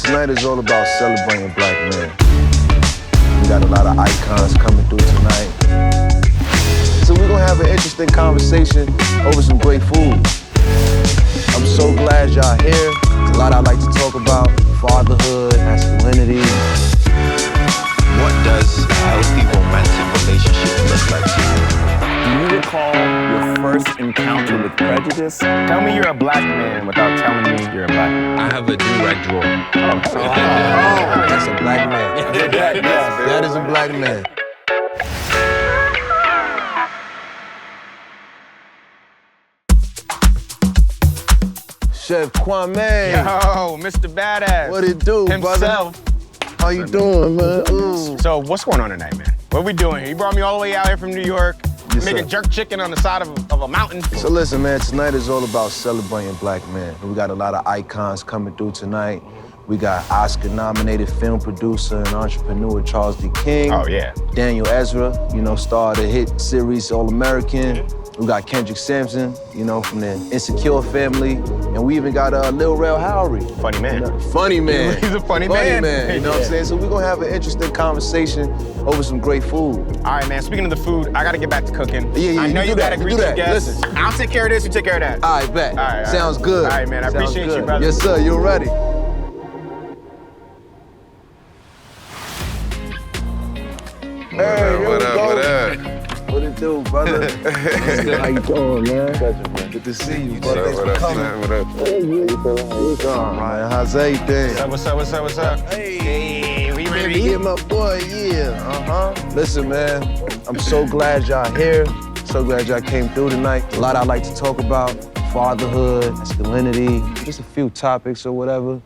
Tonight is all about celebrating black men. We got a lot of icons coming through tonight. So we're gonna have an interesting conversation over some great food. I'm so glad y'all here. There's a lot I'd like to talk about. Fatherhood, masculinity. What does a healthy romantic relationship look like to you? Do you recall your first encounter with prejudice? Tell me you're a black man without telling me you're a black man. I have a do-rag drawer. That's a black man. That is a black man. Chef Kwame. Yo, Mr. Badass. What it do, Himself. brother? How you doing, man? So what's going on tonight, man? What are we doing here? You brought me all the way out here from New York, Yes, making sir. jerk chicken on the side of a mountain. So listen, man, tonight is all about celebrating black men. We got a lot of icons coming through tonight. We got Oscar-nominated film producer and entrepreneur Charles D. King. Oh, yeah. Daniel Ezra, star of the hit series All American. We got Kendrick Sampson, from the Insecure family. And we even got Lil Rel Howery. Funny man. Funny man. He's a funny man. man. You know what I'm saying? So we're gonna have an interesting conversation over some great food. All right, man, speaking of the food, I gotta get back to cooking. Yeah, I know you you do gotta that, greet you do your that. guests. Listen. I'll take care of this, you take care of that. All right, bet. All right. Sounds good. All right, man, I Sounds appreciate good. you, brother. Yes, sir, you're ready. Hey, What up? What it do, brother? How you doing, man? Good to see you, brother. What up, man? What up? All right, how's everything? What's up? Hey, we ready? Yeah, my boy, yeah. Listen, man, I'm so glad y'all here. So glad y'all came through tonight. A lot I'd like to talk about. Fatherhood, masculinity, just a few topics or whatever.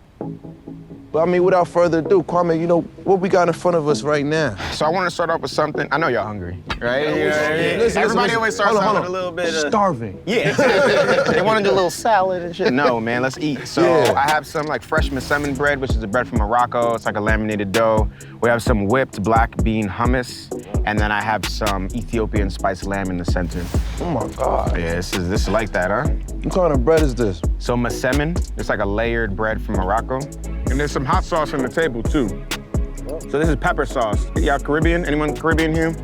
But without further ado, Kwame, what we got in front of us right now? So I want to start off with something. I know y'all hungry, right? Listen, Everybody always starts hold off on. with a little bit of... Starving. Yeah, exactly. They want to do a little salad and shit. No, man, let's eat. So Yeah. I have some fresh Masemin bread, which is a bread from Morocco. It's like a laminated dough. We have some whipped black bean hummus, and then I have some Ethiopian spiced lamb in the center. Oh my God. Yeah, this is like that, huh? What kind of bread is this? So Masemin, it's like a layered bread from Morocco. And there's some hot sauce on the table, too. So this is pepper sauce. Y'all Caribbean? Anyone Caribbean here?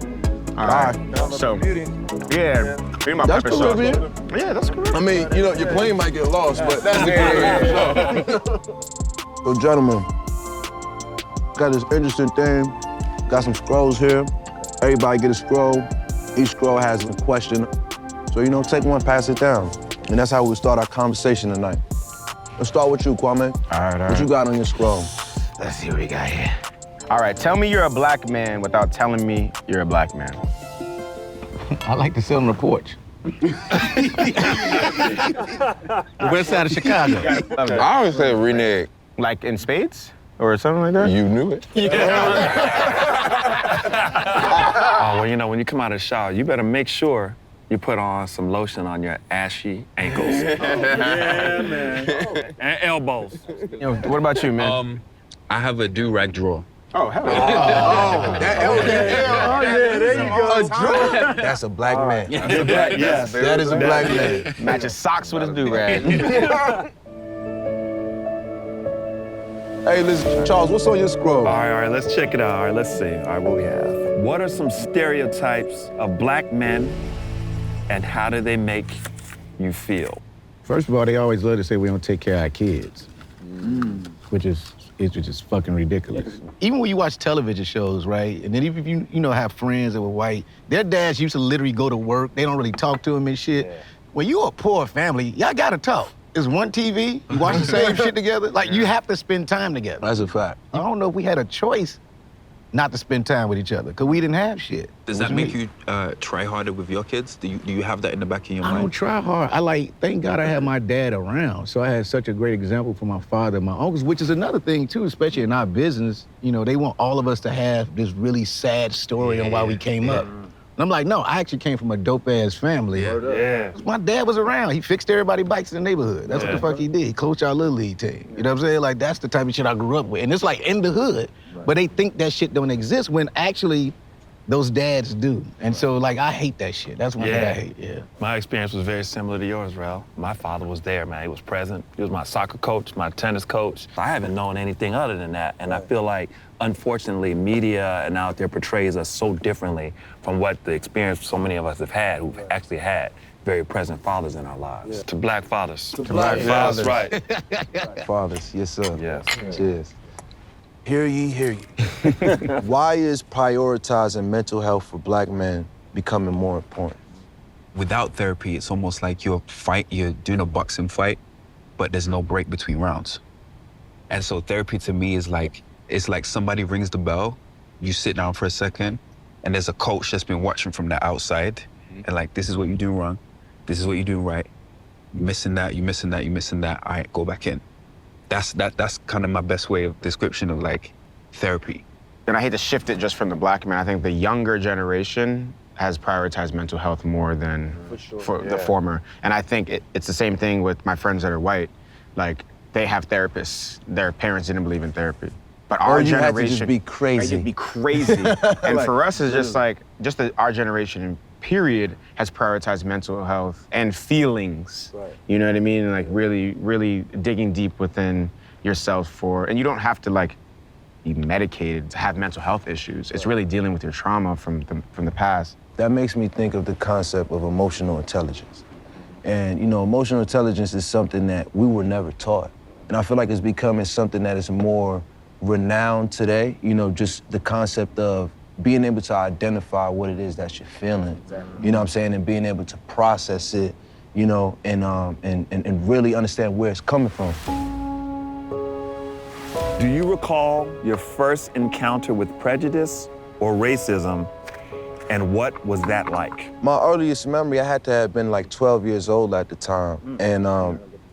All right. So, yeah, read about That's pepper Caribbean? sauce. Yeah, that's Caribbean. Your plane might get lost, but that's the Caribbean. So, gentlemen, got this interesting thing. Got some scrolls here. Everybody get a scroll. Each scroll has a question. So, take one, pass it down. And that's how we start our conversation tonight. Let's start with you, Kwame. All right. What you got on your scroll? Let's see what we got here. All right, tell me you're a black man without telling me you're a black man. I like to sit on the porch. West side of Chicago. I always say renege. Like in spades? Or something like that? You knew it. Oh, well, when you come out of the shower, you better make sure you put on some lotion on your ashy ankles. Yeah, man. And elbows. What about you, man? I have a do-rag drawer. Oh, hell yeah. There you go. That's a black man. Yes. That is a black man. Matches socks with his do-rag. Hey, listen, Charles, what's on your scroll? All right, let's check it out. All right, let's see. All right, what we have. What are some stereotypes of black men and how do they make you feel? First of all, they always love to say we don't take care of our kids, which is fucking ridiculous. Even when you watch television shows, right? And then if you have friends that were white, their dads used to literally go to work. They don't really talk to them and shit. Yeah. When you're a poor family, y'all gotta talk. It's one TV, you watch the same shit together. Like, you have to spend time together. That's a fact. I don't know if we had a choice not to spend time with each other, because we didn't have shit. Does that make you try harder with your kids? Do you have that in the back of your I mind? don't try hard. Thank God I had my dad around. So I had such a great example for my father and my uncles, which is another thing too, especially in our business. They want all of us to have this really sad story on why we came up. And I'm like, no, I actually came from a dope-ass family. Yeah. My dad was around. He fixed everybody's bikes in the neighborhood. That's what the fuck he did. He coached our little league team. You know what I'm saying? Like, that's the type of shit I grew up with. And it's like in the hood, but they think that shit don't exist when actually those dads do. And so, like, I hate that shit. That's one thing I hate, yeah. My experience was very similar to yours, Rel. My father was there, man. He was present. He was my soccer coach, my tennis coach. I haven't known anything other than that. And I feel like, unfortunately, media and out there portrays us so differently from what the experience so many of us have had, who've actually had very present fathers in our lives. To black fathers. To black fathers. That's right. Fathers, yes, sir. Yes. Cheers. Hear ye, hear ye. Why is prioritizing mental health for black men becoming more important? Without therapy, it's almost like you're doing a boxing fight, but there's no break between rounds. And so therapy to me is like, it's like somebody rings the bell, you sit down for a second, and there's a coach that's been watching from the outside, and like, this is what you're doing wrong, this is what you're doing right, you're missing that, you're missing that, you're missing that, all right, go back in. That's kind of my best way of description of like therapy. And I hate to shift it just from the black man. I think the younger generation has prioritized mental health more than the former. And I think it's the same thing with my friends that are white. Like, they have therapists. Their parents didn't believe in therapy. But our you generation— had to just be crazy. Just be crazy. And for us, it's just like, our generation, period, has prioritized mental health and feelings. Right. You know what I mean? And like really, really digging deep within yourself and you don't have to like be medicated to have mental health issues. It's really dealing with your trauma from the past. That makes me think of the concept of emotional intelligence. And you know, emotional intelligence is something that we were never taught. And I feel like it's becoming something that is more renowned today. You know, just the concept of being able to identify what it is that you're feeling, you know what I'm saying, and being able to process it, you know, and really understand where it's coming from. Do you recall your first encounter with prejudice or racism, and what was that like? My earliest memory, I had to have been like 12 years old at the time, and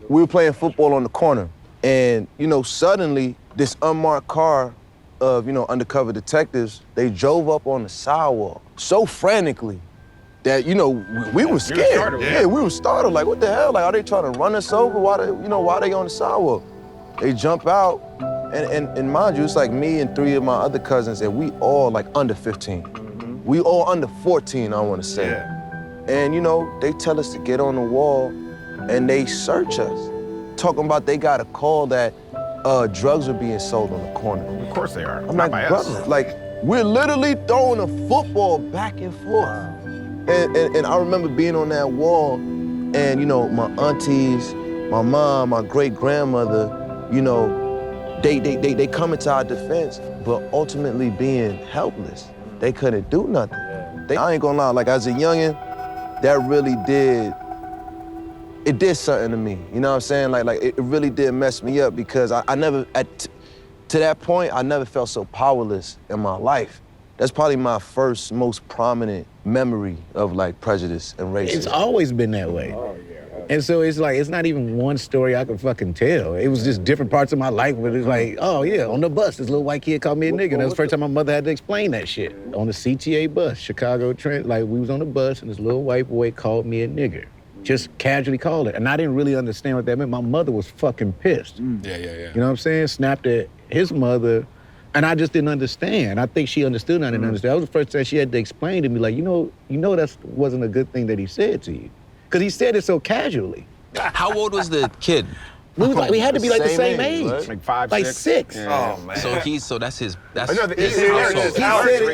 we were playing football on the corner, and, you know, suddenly this unmarked car of, you know, undercover detectives, they drove up on the sidewalk so frantically that, you know, we were scared. Startled, yeah, we were startled. Like, what the hell? Like, are they trying to run us over? Why they on the sidewalk? They jump out, and mind you, it's like me and 3 of my other cousins, and we all like under 15. We all under 14, I want to say. Yeah. And, you know, they tell us to get on the wall, and they search us, talking about they got a call that drugs are being sold on the corner. Of course they are. I'm like, brother, like, we're literally throwing a football back and forth. And I remember being on that wall, and, you know, my aunties, my mom, my great-grandmother, you know, they come into our defense, but ultimately being helpless. They couldn't do nothing. I ain't gonna lie, like, as a youngin', that really it did something to me, you know what I'm saying? Like it really did mess me up, because I never, to that point, I never felt so powerless in my life. That's probably my first, most prominent memory of like prejudice and racism. It's always been that way. Oh, yeah. And so it's like, it's not even one story I could fucking tell. It was just different parts of my life where it's like, oh yeah, on the bus, this little white kid called me a nigga. And that was the first time my mother had to explain that shit. On the CTA bus, Chicago Trent, like we was on the bus and this little white boy called me a nigger. Just casually called it. And I didn't really understand what that meant. My mother was fucking pissed. Yeah. You know what I'm saying? Snapped at his mother, and I just didn't understand. I think she understood, and I didn't understand. That was the first time she had to explain to me, like, you know that wasn't a good thing that he said to you. Because he said it so casually. How old was the kid? We had to be like the same age. Right? Like 5, like 6. 6. Oh, man. So that's his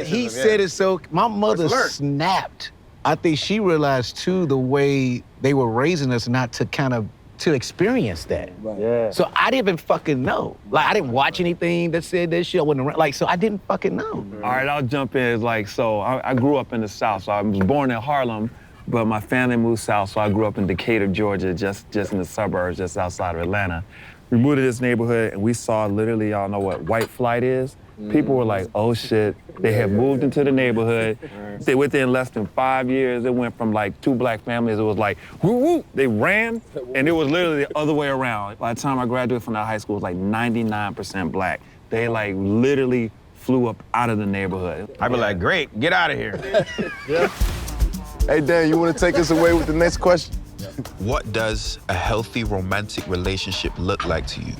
He said it so, my mother snapped. I think she realized too the way they were raising us not to experience that. Right. Yeah. So I didn't even fucking know. Like, I didn't watch anything that said that shit. I wasn't around. Like, so I didn't fucking know. All right, I'll jump in. Like, so I grew up in the South. So I was born in Harlem, but my family moved south. So I grew up in Decatur, Georgia, just in the suburbs, just outside of Atlanta. We moved to this neighborhood, and we saw literally, y'all know what white flight is? People were like, oh shit, they had moved into the neighborhood. Within less than 5 years, it went from like 2 black families, it was like, woo woo, they ran, and it was literally the other way around. By the time I graduated from that high school, it was like 99% black. They like literally flew up out of the neighborhood. I'd be like, great, get out of here. Hey, Dan, you want to take us away with the next question? What does a healthy romantic relationship look like to you?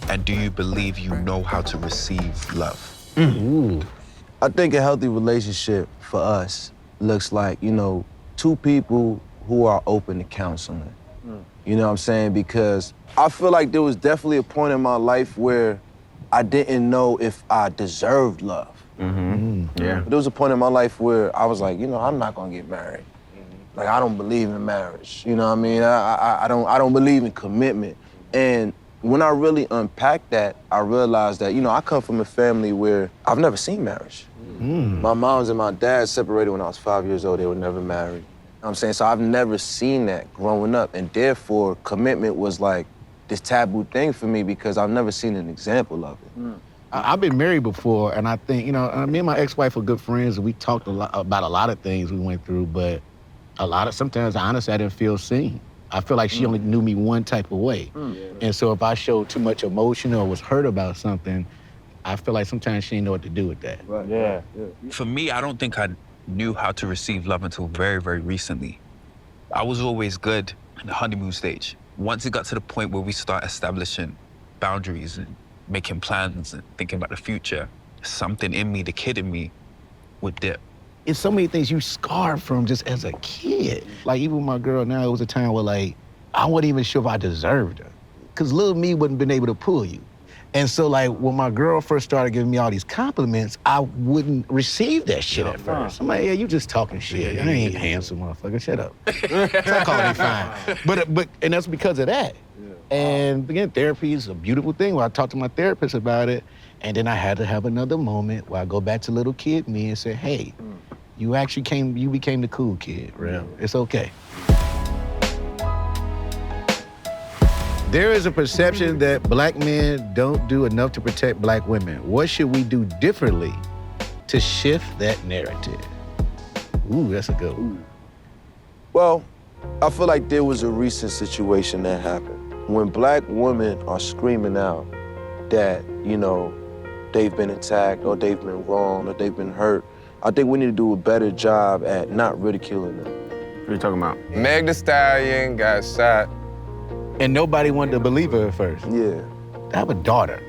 And do you believe you know how to receive love? Ooh. I think a healthy relationship for us looks like, you know, two people who are open to counseling. You know what I'm saying? Because I feel like there was definitely a point in my life where I didn't know if I deserved love. Yeah. But there was a point in my life where I was like, you know, I'm not gonna get married. Like, I don't believe in marriage. You know what I mean? I don't believe in commitment. And when I really unpacked that, I realized that, you know, I come from a family where I've never seen marriage. My moms and my dad separated when I was 5 years old. They were never married. You know what I'm saying? So I've never seen that growing up. And therefore, commitment was like this taboo thing for me because I've never seen an example of it. I've been married before, and I think, you know, me and my ex-wife are good friends, and we talked a lot about a lot of things we went through, but sometimes, honestly, I didn't feel seen. I feel like she only knew me one type of way. And so if I showed too much emotion or was hurt about something, I feel like sometimes she didn't know what to do with that. Right. Yeah. For me, I don't think I knew how to receive love until very, very recently. I was always good in the honeymoon stage. Once it got to the point where we start establishing boundaries and making plans and thinking about the future, something in me, the kid in me, would dip. It's so many things you scarred from just as a kid. Like, even with my girl now, it was a time where, like, I wasn't even sure if I deserved her. Because little me wouldn't been able to pull you. And so, like, when my girl first started giving me all these compliments, I wouldn't receive that shit at first. I'm like, yeah, you just talking shit. I ain't handsome, motherfucker. Shut up. So call me fine. But and that's because of that. And again, therapy is a beautiful thing. Where I talked to my therapist about it, and then I had to have another moment where I go back to little kid me and say, hey, you became the cool kid, Rel. It's okay. There is a perception that black men don't do enough to protect black women. What should we do differently to shift that narrative? Ooh, that's a good one. Well, I feel like there was a recent situation that happened. When black women are screaming out that, you know, they've been attacked or they've been wronged or they've been hurt, I think we need to do a better job at not ridiculing them. What are you talking about? Meg Thee Stallion got shot. And nobody wanted to believe her at first. Yeah. I have a daughter,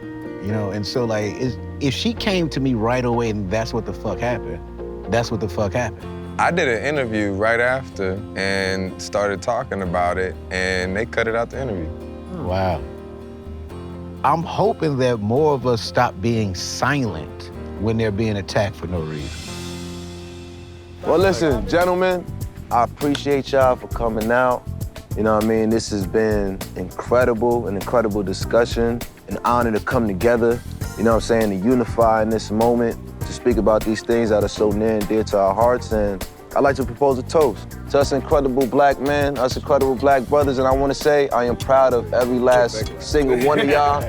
you know, and so, like, if she came to me right away and that's what the fuck happened, that's what the fuck happened. I did an interview right after and started talking about it, and they cut it out the interview. Wow. I'm hoping that more of us stop being silent when they're being attacked for no reason. Well, listen, gentlemen, I appreciate y'all for coming out. You know what I mean? This has been incredible, an incredible discussion, an honor to come together, you know what I'm saying, to unify in this moment, to speak about these things that are so near and dear to our hearts. And I'd like to propose a toast to us incredible black men, us incredible black brothers, and I want to say I am proud of every last single one of y'all.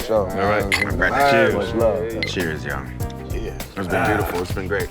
So, All right. cheers. Much love. Cheers, y'all. Yeah. It's been beautiful. It's been great.